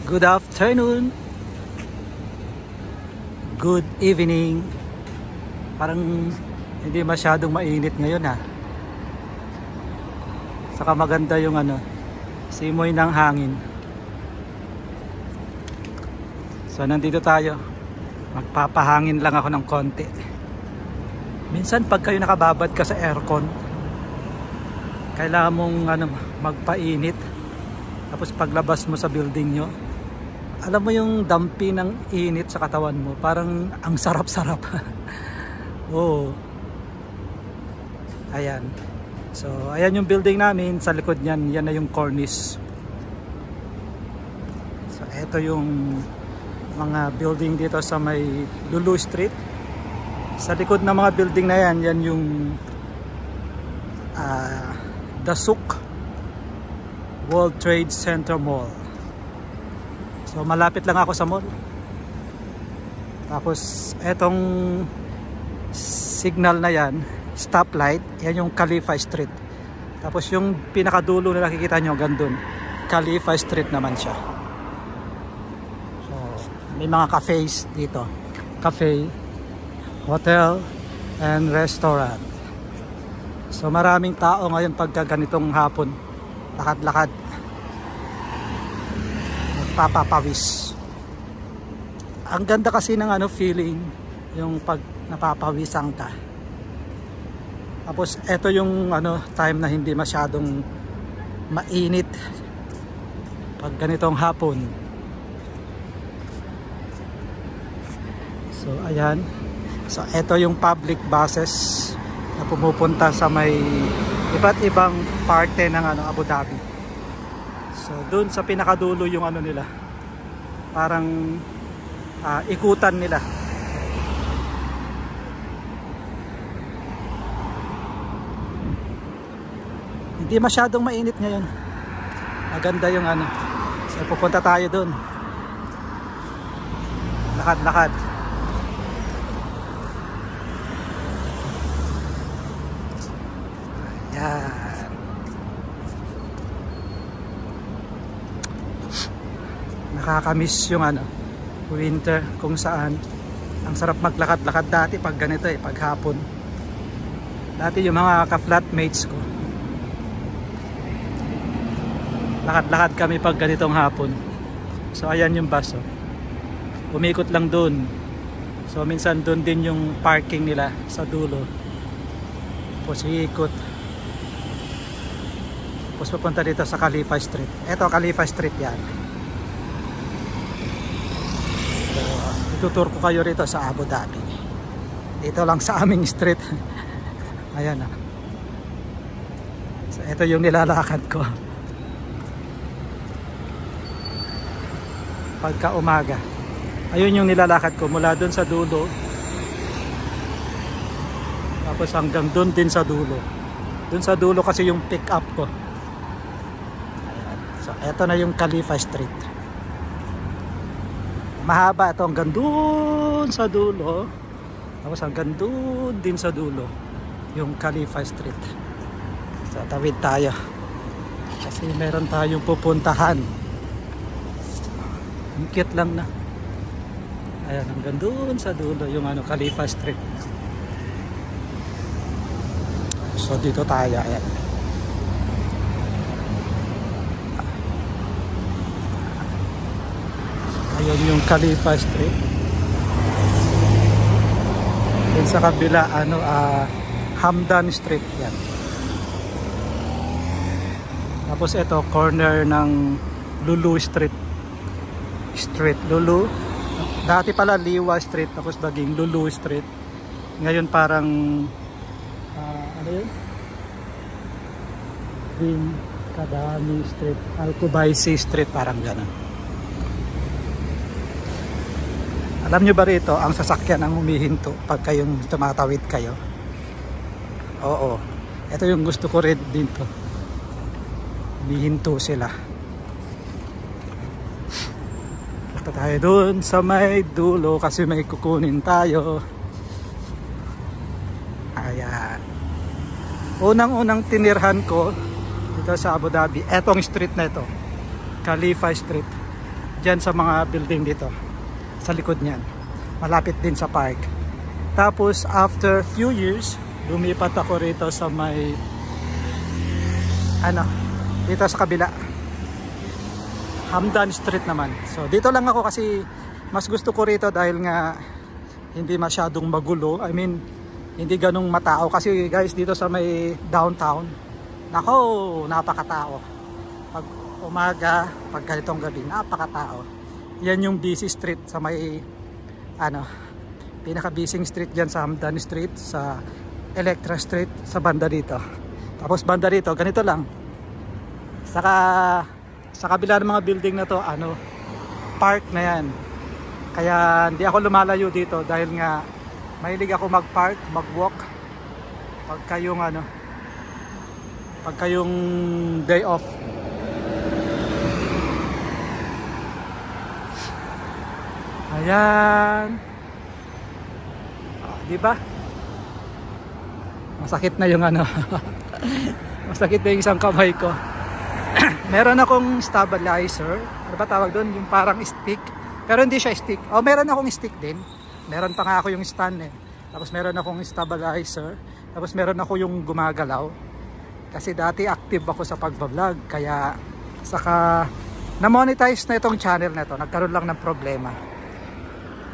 Good afternoon. Good evening. Parang hindi masyadong mainit ngayon ha. Saka maganda yung simoy ng hangin. So nandito tayo. Magpapahangin lang ako ng konti. Minsan pag kayo nakababad ka sa aircon, kailangan mong magpainit. Tapos paglabas mo sa building nyo, alam mo yung dampi ng init sa katawan mo, parang ang sarap-sarap. Oo. Ayan. So ayan yung building namin. Sa likod niyan, yan na yung cornice. So eto yung mga building dito sa may Lulu Street. Sa likod ng mga building na yan, yan yung Dasuk World Trade Center Mall. So malapit lang ako sa mall. Tapos etong signal na yan, stoplight, yan yung Khalifa Street. Tapos yung pinakadulo na nakikita nyo gandun, Khalifa Street naman siya. So may mga cafes dito, cafe, hotel and restaurant. So maraming tao ngayon pagka ganitong hapon, lakad-lakad, nagpapapawis. Ang ganda kasi ng feeling yung pag napapawisan ka. Tapos eto yung time na hindi masyadong mainit pag ganitong hapon. So ayan. So eto yung public buses na pumupunta sa may iba't ibang parte ng Abu Dhabi. So doon sa pinakadulo yung nila, parang ikutan nila. Hindi masyadong mainit ngayon. Maganda yung So pupunta tayo doon. Lakad-lakad. Ayan. Nakakamiss yung winter, kung saan ang sarap maglakad-lakad dati pag ganito pag hapon. Dati yung mga ka-flatmates ko, lakad-lakad kami pag ganitong hapon. So ayan yung bus. Umikot lang dun. So minsan dun din yung parking nila sa dulo. Tapos iikot. Tapos pupunta dito sa Khalifa Street. Eto Khalifa Street yan. So itutur ko kayo rito sa Abu Dhabi. Dito lang sa aming street. Ayan na. So eto yung nilalakad ko pagka umaga. Ayun yung nilalakad ko mula dun sa dulo, tapos hanggang dun din sa dulo. Dun sa dulo kasi yung pick up ko. Ayan. So eto na yung Khalifa Street. Mahaba ito hanggang dun sa dulo, tapos hanggang dun din sa dulo yung Khalifa Street. So tawid tayo kasi meron tayong pupuntahan. Ikit lang na. Ayan, hanggang doon sa dulo yung Khalifa Street. So dito tayo, ayan. Ayan yung Khalifa Street. Then sa kabila Hamdan Street yan. Tapos ito corner ng Lulu Street. Lulu. Dati pala Liwa Street, tapos baging Lulu Street. Ngayon parang ano yun? Bin Kadami Street, Al-Kubaisi Street, parang gano'n. Alam nyo ba rito ang sasakyan ang humihinto pag kayong tumatawid kayo? Oo. Ito yung gusto ko rin dito. Humihinto sila. Tayo doon sa may dulo kasi may kukunin tayo. Ayan. Unang-unang tinirhan ko dito sa Abu Dhabi, etong street na ito, Khalifa Street. dyan sa mga building dito sa likod niyan, malapit din sa park. Tapos after few years lumipat ako rito sa may dito sa kabila, Hamdan Street naman. So dito lang ako kasi mas gusto ko rito dahil nga hindi masyadong magulo. I mean, hindi ganong matao kasi guys dito sa may downtown, nako, napakatao. Pag umaga, pag ganitong gabi, napakatao. Yan yung busy street sa may pinaka busy street dyan sa Hamdan Street, sa Electra Street, sa banda dito. Tapos banda dito, ganito lang. Saka sa kabila ng mga building na to, park na yan. Kaya hindi ako lumalayo dito dahil nga mahilig ako mag-park, mag-walk pagka yung day off. Ayan. Di ba? Masakit na yung masakit na yung isang kamay ko. Meron akong stabilizer. Ano ba tawag doon? Yung parang stick. Pero hindi siya stick. Meron akong stick din. Meron pa nga ako yung stand Tapos meron akong stabilizer. Tapos meron ako yung gumagalaw. Kasi dati active ako sa pagbablog. Kaya saka na-monetize na itong channel na ito. Nagkaroon lang ng problema.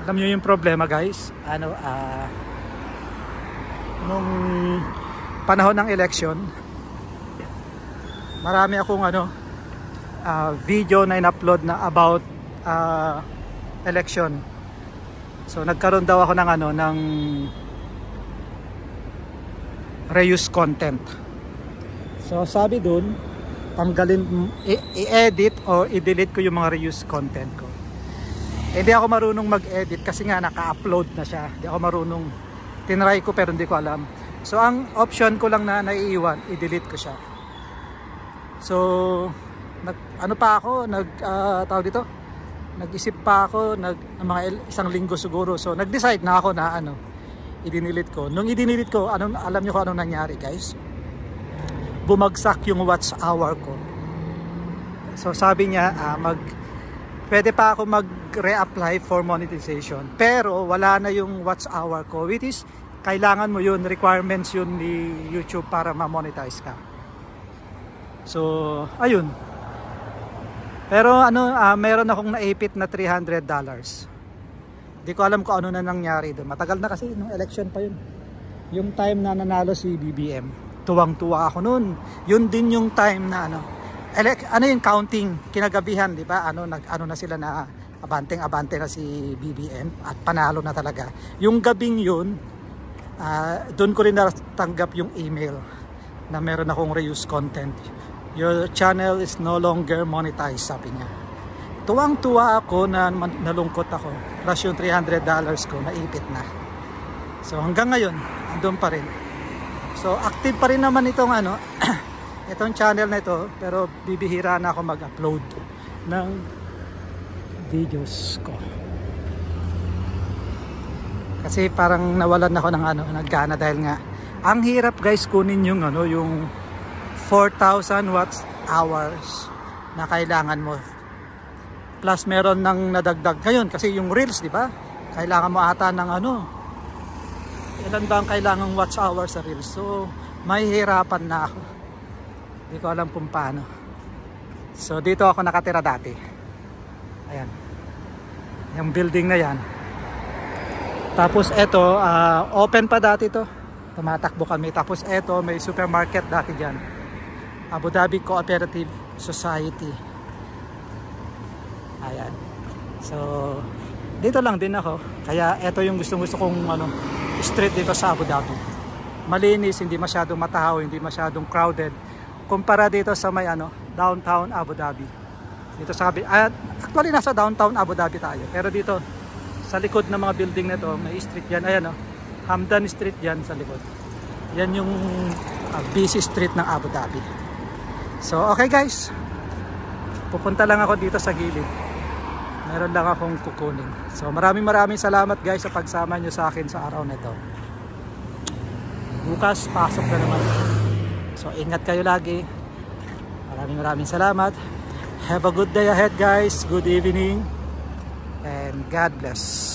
Alam nyo yung problema guys? Nung panahon ng election, marami akong video na in-upload na about election. So nagkaroon daw ako ng reuse content. So sabi dun, tanggalin, i-edit o i-delete ko yung mga reuse content ko. Hindi ako marunong mag-edit kasi nga naka-upload na siya. Hindi ako marunong. Tinry ko pero hindi ko alam. So ang option ko lang na naiiwan, i-delete ko siya. So nag-isip pa ako mga isang linggo siguro. So nag-decide na ako na i-delete ko. Nung i-delete ko, alam niyo kung anong nangyari guys? Bumagsak yung watch hour ko. So sabi niya pwede pa ako mag-reapply for monetization. Pero wala na yung watch hour ko, which is kailangan mo yun, requirements yun ni YouTube para ma-monetize ka. So ayun. Pero meron akong naipit na $300. Hindi ko alam kung ano na nangyari doon. Matagal na kasi, nung election pa yun. Yung time na nanalo si BBM. Tuwang-tuwa ako noon. Yun din yung time na yung counting, kinagabihan, di ba? Na sila na abante na si BBM at panalo na talaga. Yung gabing yun, doon ko rin natanggap yung email na meron akong reuse content. Your channel is no longer monetized, sabi niya. Tuwang-tuwa ako na nalungkot ako. Plus yung $300 ko, naipit na. So hanggang ngayon, andun pa rin. So active pa rin naman itong itong channel na ito, pero bibihira na ako mag-upload ng videos ko. Kasi parang nawalan ako ng naggana dahil nga ang hirap guys kunin yung yung 4,000 watts hours na kailangan mo. Plus meron nang nadagdag ngayon kasi yung reels, di ba? Kailangan mo ata ng ilan ba ang kailangang watch hours sa reels. So mahihirapan na ako. Hindi ko alam kung paano. So dito ako nakatira dati. Ayan. Yung building na yan. Tapos eto, open pa dati to. Tumatakbo kami. Tapos eto, may supermarket dati dyan. Abu Dhabi Cooperative Society. Ayan. So dito lang din ako. Kaya eto yung gusto kong street dito sa Abu Dhabi. Malinis, hindi masyadong matao, hindi masyadong crowded. Kumpara dito sa may downtown Abu Dhabi. Dito sa actually nasa downtown Abu Dhabi tayo. Pero dito sa likod ng mga building na to, may street yan. Ayan Hamdan Street yan sa likod. Yan yung busy street ng Abu Dhabi. So okay guys, pupunta lang ako dito sa gilid. Meron lang akong kukunin. So maraming salamat guys sa pagsama nyo sa akin sa araw na ito. Bukas pasok na naman. So ingat kayo lagi. Maraming salamat. Have a good day ahead guys. Good evening. And God bless.